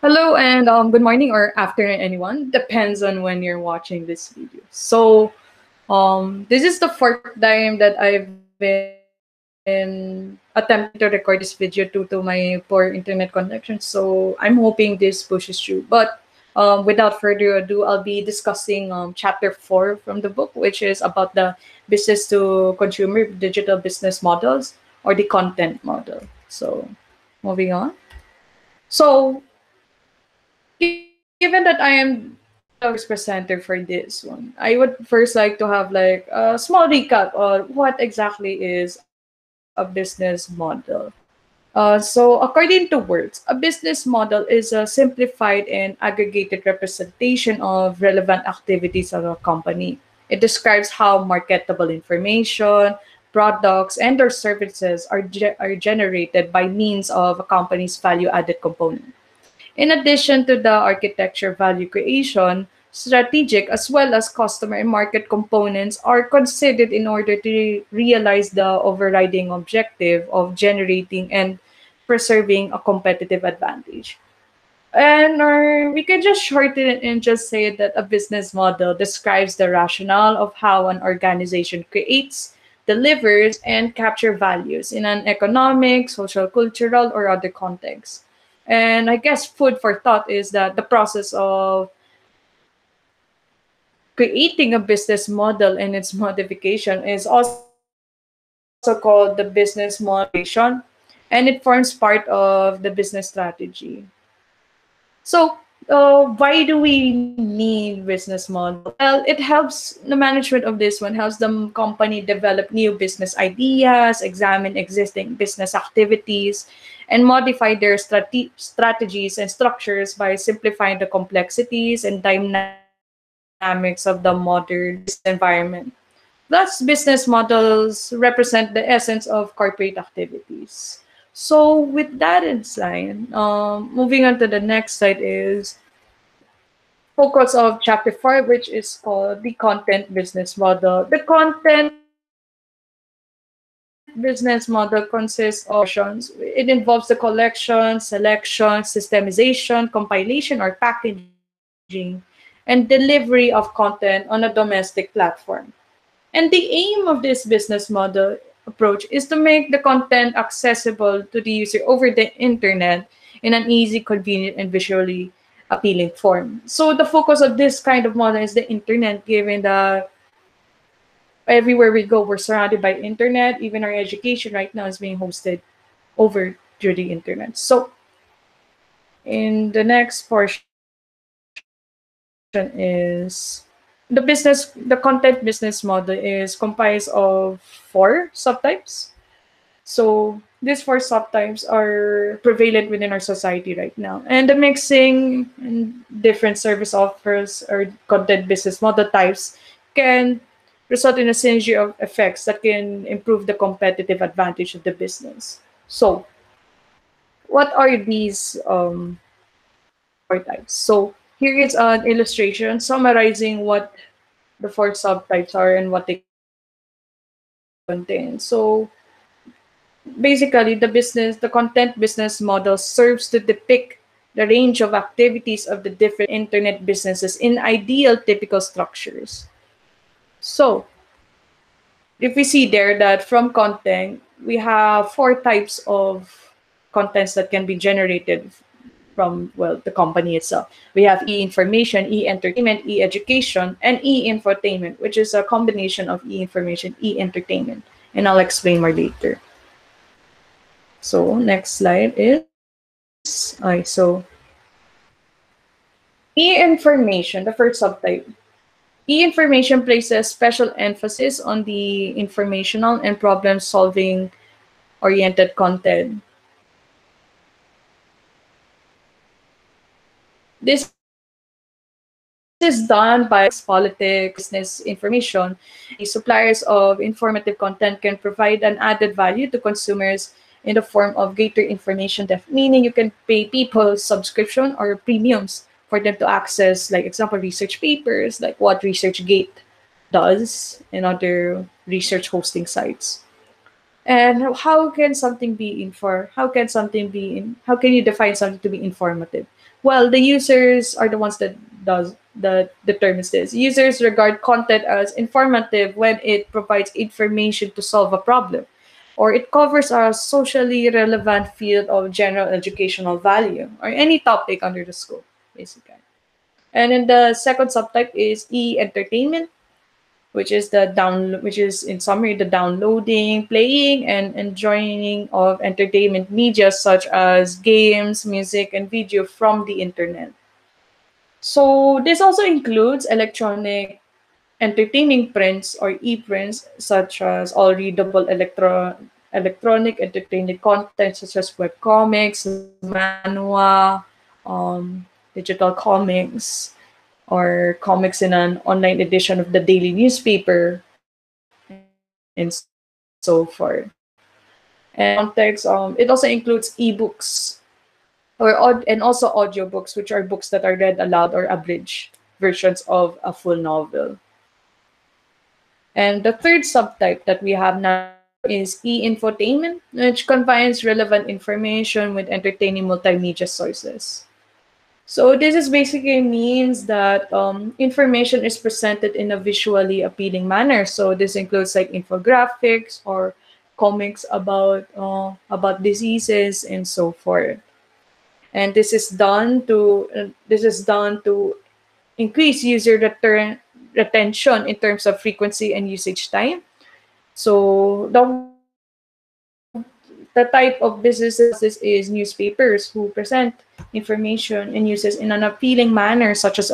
Hello and good morning or afternoon, anyone. Depends on when you're watching this video. This is the fourth time that I've been attempting to record this video due to my poor internet connection. So I'm hoping this pushes through. But without further ado, I'll be discussing chapter 4 from the book, which is about the business to consumer digital business models or the content model. So moving on. So given that I am the first presenter for this one, I would first like to have like a small recap on what exactly is a business model. According to Words, a business model is a simplified and aggregated representation of relevant activities of a company. It describes how marketable information, products, and or services are generated by means of a company's value-added component. In addition to the architecture value creation, strategic as well as customer and market components are considered in order to realize the overriding objective of generating and preserving a competitive advantage. We can just shorten it and just say that a business model describes the rationale of how an organization creates, delivers, and capture values in an economic, social, cultural, or other context. And I guess food for thought is that the process of creating a business model and its modification is also called the business modification, and it forms part of the business strategy. Why do we need business model? Well, it helps the management of this one, helps the company develop new business ideas, examine existing business activities, and modify their strategies and structures by simplifying the complexities and dynamics of the modern business environment. Thus, business models represent the essence of corporate activities. So, with that in mind, moving on to the next slide is focus of chapter 4, which is called the content business model. The content business model consists of several portions. It involves the collection, selection, systemization, compilation, or packaging, and delivery of content on a domestic platform. And the aim of this business model approach is to make the content accessible to the user over the internet in an easy, convenient, and visually appealing form. So the focus of this kind of model is the internet, given that everywhere we go, we're surrounded by internet. Even our education right now is being hosted over through the internet. So in the next portion is the content business model is comprised of four subtypes. So these four subtypes are prevalent within our society right now. And the mixing and different service offers or content business model types can result in a synergy of effects that can improve the competitive advantage of the business. So what are these four types? So here is an illustration summarizing what the four subtypes are and what they contain. So basically, the content business model serves to depict the range of activities of the different internet businesses in ideal typical structures. So if we see there that from content, we have four types of contents that can be generated from, well, the company itself. We have e-information, e-entertainment, e-education, and e-infotainment, which is a combination of e-information, e-entertainment. And I'll explain more later. So next slide is, e-information, the first subtype. E-information places special emphasis on the informational and problem-solving oriented content. This is done by economics, politics, business information. The suppliers of informative content can provide an added value to consumers in the form of greater information depth, meaning you can pay people subscription or premiums for them to access, like example, research papers, like what ResearchGate does and other research hosting sites. And how can you define something to be informative? Well, the users are the ones that determines this. Users regard content as informative when it provides information to solve a problem, or it covers a socially relevant field of general educational value, or any topic under the scope, basically. And then the second subtype is e-entertainment, which is in summary the downloading, playing, and enjoying of entertainment media such as games, music, and video from the internet. So this also includes electronic entertaining prints or e-prints such as all readable electronic entertaining content such as web comics, manhwa, digital comics, or comics in an online edition of the daily newspaper, and so forth. And in this context, it also includes ebooks and also audiobooks, which are books that are read aloud or abridged versions of a full novel. And the third subtype that we have now is e-infotainment, which combines relevant information with entertaining multimedia sources. So this is basically means that information is presented in a visually appealing manner. So this includes like infographics or comics about diseases and so forth. And this is done to increase user retention in terms of frequency and usage time. So the type of businesses this is newspapers who present information and uses in an appealing manner, such as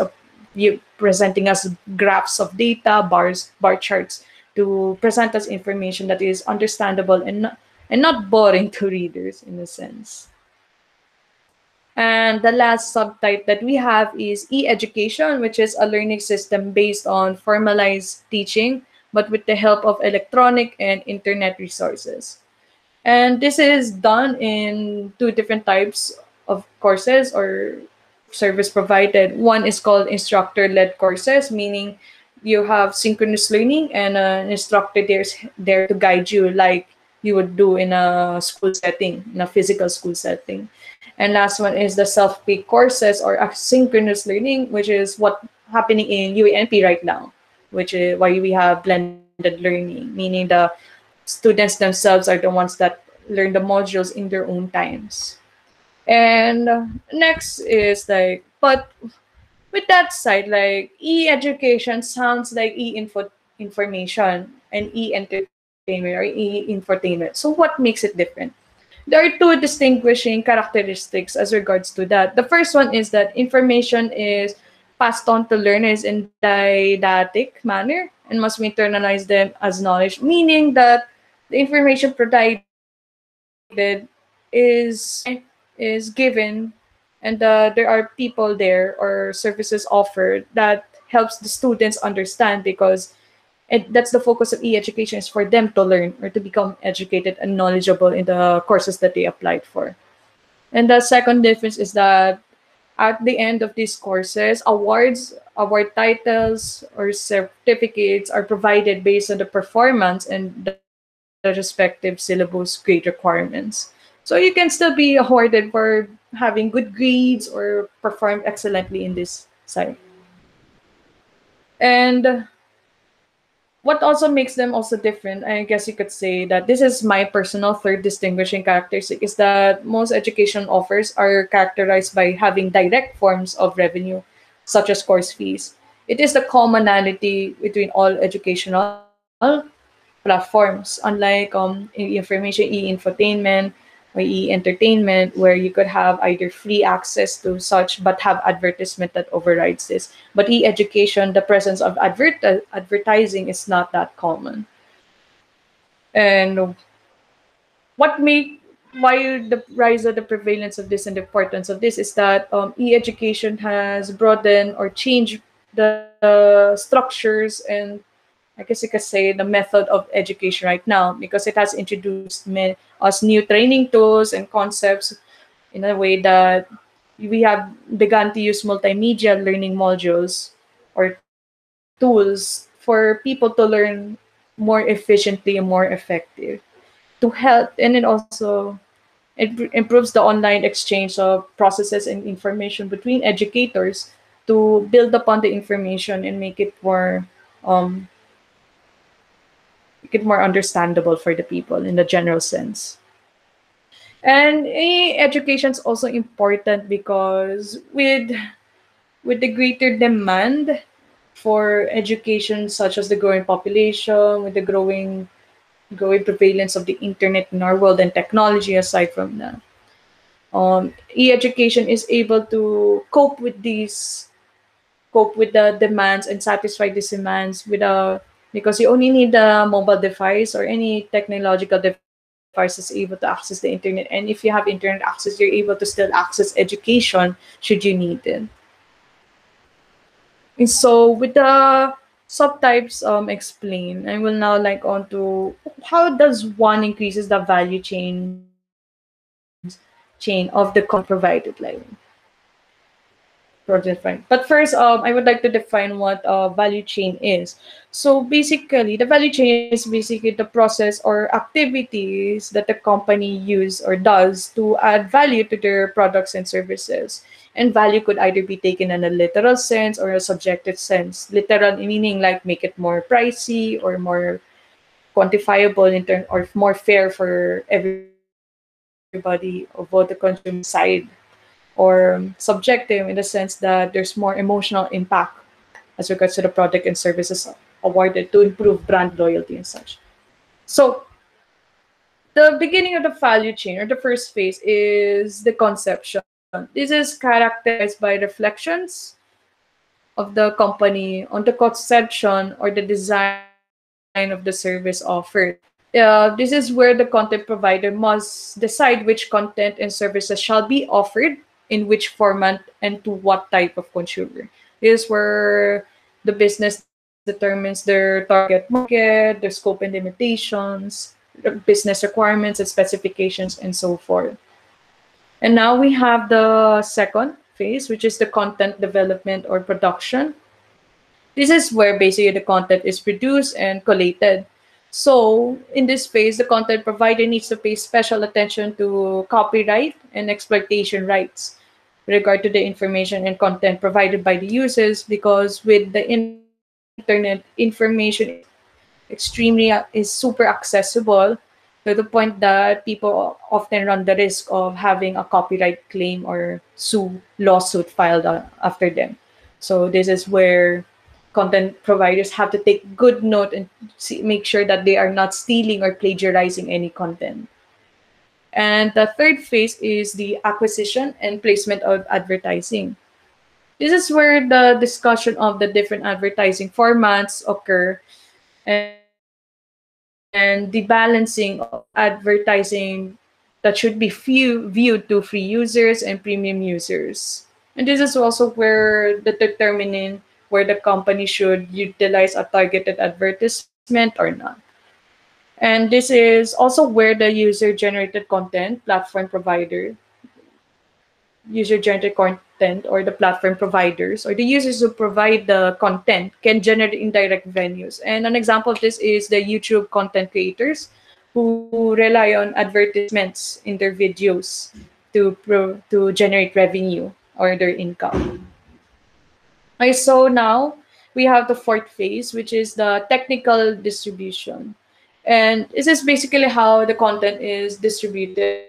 you presenting us graphs of data, bar charts to present us information that is understandable and not boring to readers in a sense. And the last subtype that we have is e-education, which is a learning system based on formalized teaching, but with the help of electronic and internet resources. And this is done in two different types of courses or service provided. One is called instructor-led courses, meaning you have synchronous learning and an instructor there to guide you like you would do in a school setting, in a physical school setting. And last one is the self-paced courses or asynchronous learning, which is what happening in UANP right now, which is why we have blended learning, meaning the students themselves are the ones that learn the modules in their own times. And next is like, but with that side, like e-education sounds like e-info information and e-entertainment or e-infotainment. So what makes it different? There are two distinguishing characteristics as regards to that. The first one is that information is passed on to learners in didactic manner and must be internalized them as knowledge, meaning that the information provided is given, and there are people there or services offered that helps the students understand, because that's the focus of e-education, is for them to learn or to become educated and knowledgeable in the courses that they applied for. And the second difference is that at the end of these courses, award titles, or certificates are provided based on the performance and the respective syllabus grade requirements. So you can still be awarded for having good grades or performed excellently in this site. And what also makes them also different, I guess you could say that this is my personal third distinguishing characteristic, is that most education offers are characterized by having direct forms of revenue, such as course fees. It is the commonality between all educational platforms, unlike information, e-infotainment, or e-entertainment, where you could have either free access to such but have advertisement that overrides this. But e-education, the presence of advertising is not that common. And what make why the rise of the prevalence of this and the importance of this is that e-education has broadened or changed the structures and, I guess you could say, the method of education right now, because it has introduced us new training tools and concepts in a way that we have begun to use multimedia learning modules or tools for people to learn more efficiently and more effective. to help, and it also improves the online exchange of processes and information between educators to build upon the information and um, make it more understandable for the people in the general sense. And education is also important because with the greater demand for education, such as the growing population, with the growing prevalence of the internet in our world and technology aside from that, e-education is able to cope with the demands and satisfy these demands with a because you only need a mobile device or any technological devices able to access the internet. And if you have internet access, you're able to still access education should you need it. And so with the subtypes explained, I will now like on to how does one increases the value chain of the content provided like project fine. But first, I would like to define what value chain is. So basically, the value chain is basically the process or activities that the company use or does to add value to their products and services. And value could either be taken in a literal sense or a subjective sense. Literal meaning like make it more pricey or more quantifiable in term or more fair for everybody of both the consumer side, or subjective in the sense that there's more emotional impact as regards to the product and services awarded to improve brand loyalty and such. So the beginning of the value chain or the first phase is the conception. This is characterized by reflections of the company on the conception or the design of the service offered. This is where the content provider must decide which content and services shall be offered, in which format, and to what type of consumer. This is where the business determines their target market, their scope and limitations, the business requirements and specifications, and so forth. And now we have the second phase, which is the content development or production. This is where basically the content is produced and collated. So, in this phase, the content provider needs to pay special attention to copyright and exploitation rights with regard to the information and content provided by the users, because with the internet, information is super accessible to the point that people often run the risk of having a copyright claim or lawsuit filed after them. So this is where content providers have to take good note and make sure that they are not stealing or plagiarizing any content. And the third phase is the acquisition and placement of advertising. This is where the discussion of the different advertising formats occur, and the balancing of advertising that should be viewed to free users and premium users. And this is also where the determining where the company should utilize a targeted advertisement or not. And this is also where the user-generated content or the platform providers or the users who provide the content can generate indirect venues. And an example of this is the YouTube content creators who rely on advertisements in their videos to generate revenue or their income. Okay, so now we have the fourth phase, which is the technical distribution. And this is basically how the content is distributed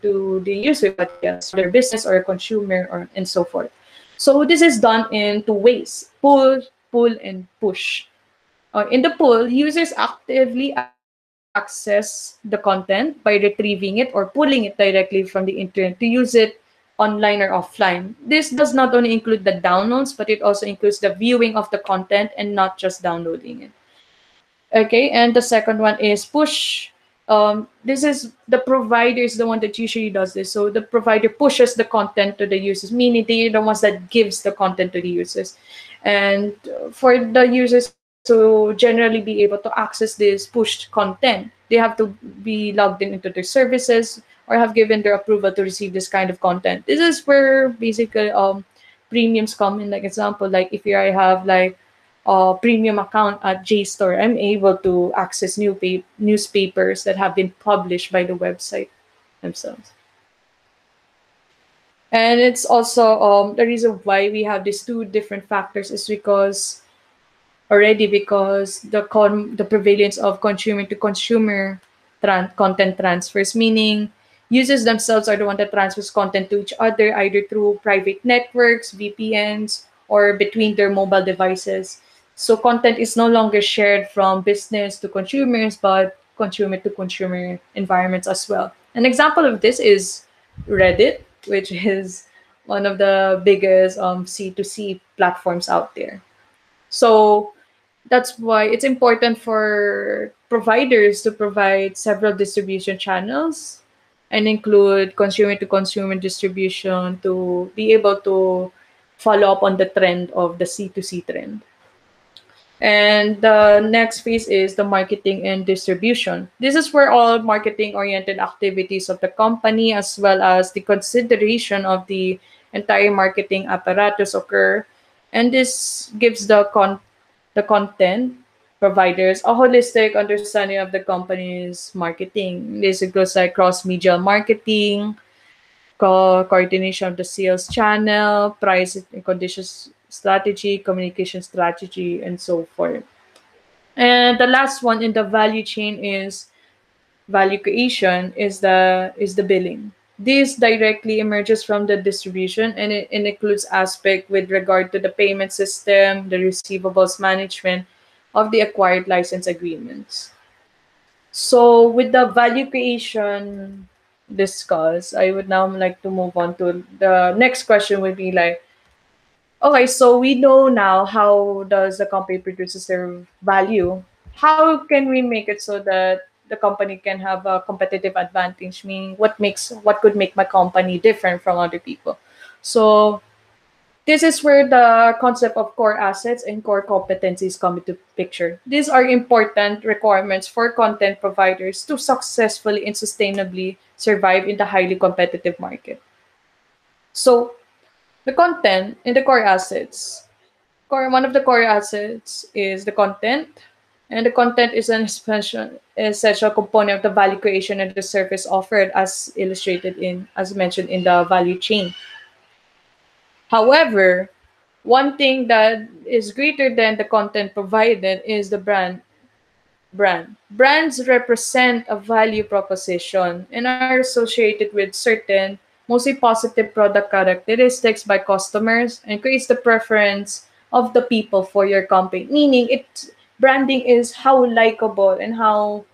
to the user, whether it be a broadcast or their business or a consumer or and so forth. So this is done in two ways: pull, and push. In the pull, users actively access the content by retrieving it or pulling it directly from the internet to use it online or offline. This does not only include the downloads, but it also includes the viewing of the content and not just downloading it. Okay, and the second one is push. This is the provider is the one that usually does this. So the provider pushes the content to the users, meaning they're the ones that gives the content to the users. And for the users to generally be able to access this pushed content, they have to be logged in into their services or have given their approval to receive this kind of content. This is where basically premiums come in. Like example, like if you have like premium account at JSTOR, I'm able to access newspapers that have been published by the website themselves. And it's also the reason why we have these two different factors is because the prevalence of consumer to consumer content transfers, meaning users themselves are the one that transfers content to each other either through private networks, VPNs, or between their mobile devices. So content is no longer shared from business to consumers, but consumer to consumer environments as well. An example of this is Reddit, which is one of the biggest C2C platforms out there. So that's why it's important for providers to provide several distribution channels and include consumer to consumer distribution to be able to follow up on the trend of the C2C trend. And the next phase is the marketing and distribution. This is where all marketing oriented activities of the company, as well as the consideration of the entire marketing apparatus, occur. And this gives the content providers a holistic understanding of the company's marketing. This includes like cross media marketing, coordination of the sales channel, price and conditions strategy, communication strategy, and so forth. And the last one in the value chain is value creation is the billing. This directly emerges from the distribution, and it includes aspect with regard to the payment system, the receivables management of the acquired license agreements. So with the value creation discussed, I would now like to move on to the next question would be like, okay, so we know now how does the company produces their value. How can we make it so that the company can have a competitive advantage? Meaning, what could make my company different from other people? So this is where the concept of core assets and core competencies come into picture. These are important requirements for content providers to successfully and sustainably survive in the highly competitive market. So the content in the core assets. One of the core assets is the content, and the content is an essential component of the value creation and the service offered, as illustrated as mentioned in the value chain. However, one thing that is greater than the content provided is the brand. Brands represent a value proposition and are associated with certain, mostly positive product characteristics by customers and creates the preference of the people for your company. Meaning, branding is how likable and how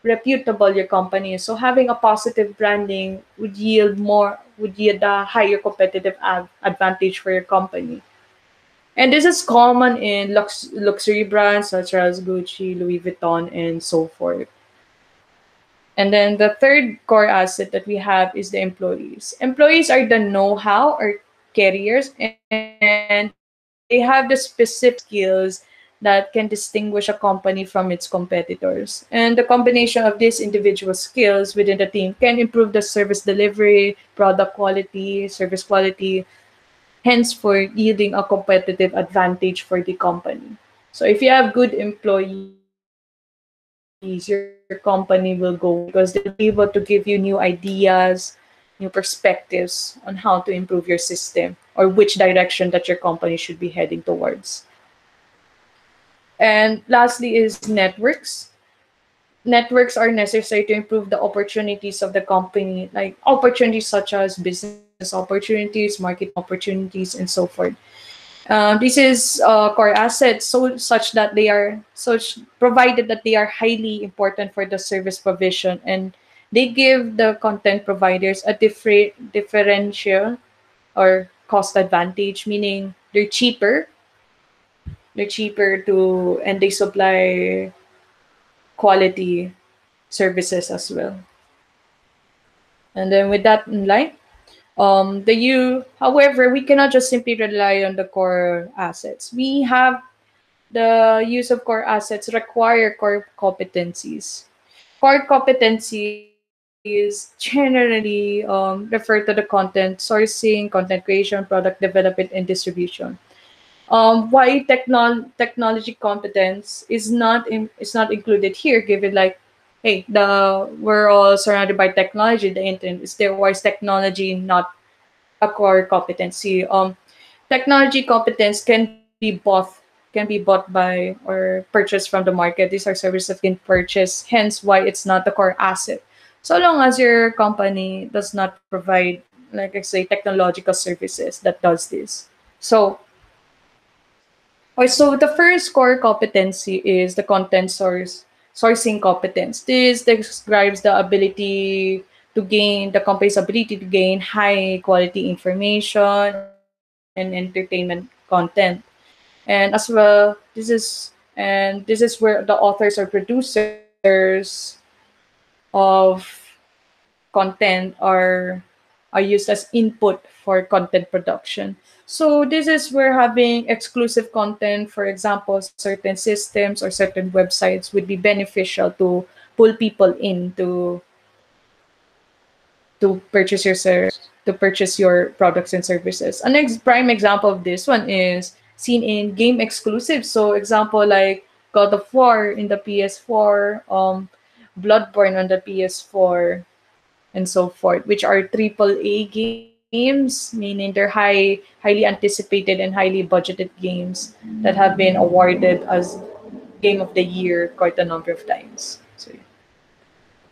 reputable your company is. So having a positive branding would yield a higher competitive advantage for your company. And this is common in luxury brands such as Gucci, Louis Vuitton, and so forth. And then the third core asset that we have is the employees. Employees are the know-how or carriers, and they have the specific skills that can distinguish a company from its competitors. And the combination of these individual skills within the team can improve the service delivery, product quality, service quality, henceforth yielding a competitive advantage for the company. So if you have good employees, your company will go because they'll be able to give you new ideas, new perspectives on how to improve your system or which direction that your company should be heading towards. And lastly is networks. Networks are necessary to improve the opportunities of the company, like opportunities such as business opportunities, marketing opportunities, and so forth. This is core assets, such that they are such provided that they are highly important for the service provision, and they give the content providers a differential or cost advantage, meaning they're cheaper to and they supply quality services as well. And then with that in line, however, we cannot just simply rely on the core assets. We have the use of core assets require core competencies. Core competencies generally refer to the content sourcing, content creation, product development, and distribution. Why technology competence is not included here, given like, hey, the we're all surrounded by technology, the internet is there. Why is technology not a core competency? Technology competence can be bought by or purchased from the market. These are services that can purchase, hence why it's not the core asset. So long as your company does not provide, like I say, technological services that does this. So so the first core competency is the content sourcing competence. This describes the company's ability to gain high quality information and entertainment content. And as well, this is where the authors or producers of content are used as input for content production. So this is where having exclusive content, for example, certain systems or certain websites would be beneficial to pull people in to purchase to purchase your products and services. A next prime example of this one is seen in game exclusives. So example like God of War in the PS4, Bloodborne on the PS4, and so forth, which are AAA games, meaning they're highly anticipated and highly budgeted games that have been awarded as Game of the Year quite a number of times. So, yeah.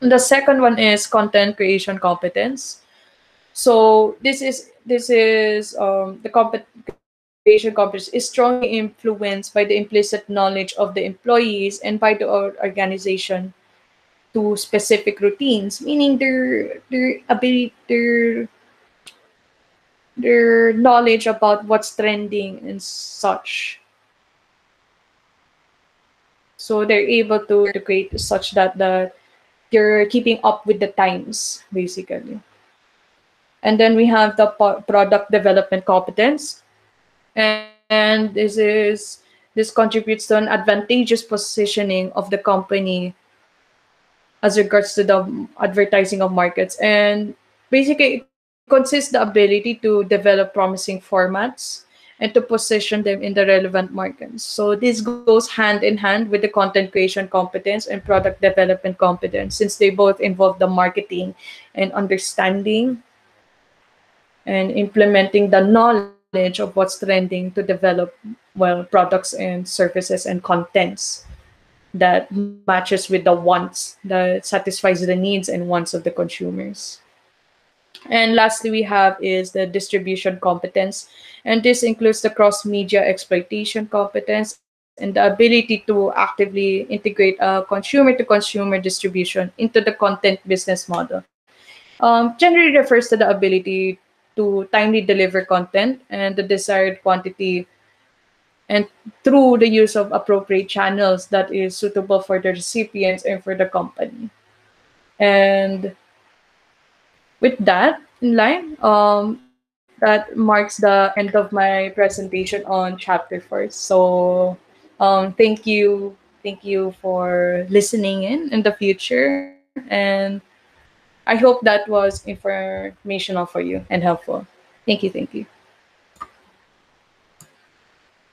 The second one is content creation competence. So creation competence is strongly influenced by the implicit knowledge of the employees and by the organization to specific routines, meaning their knowledge about what's trending and such. So they're able to create such that you're keeping up with the times, basically. And then we have the product development competence, and this contributes to an advantageous positioning of the company as regards to the advertising of markets. And basically, it consists the ability to develop promising formats and to position them in the relevant markets. So this goes hand in hand with the content creation competence and product development competence, since they both involve the marketing and understanding and implementing the knowledge of what's trending to develop, well, products and services and contents that matches with the wants, that satisfies the needs and wants of the consumers. And lastly, we have is the distribution competence, and this includes the cross-media exploitation competence and the ability to actively integrate consumer-to-consumer distribution into the content business model. Generally refers to the ability to timely deliver content and the desired quantity, and through the use of appropriate channels that is suitable for the recipients and for the company. And with that in line, that marks the end of my presentation on chapter 4. So, thank you for listening in the future, and I hope that was informational for you and helpful. Thank you, thank you.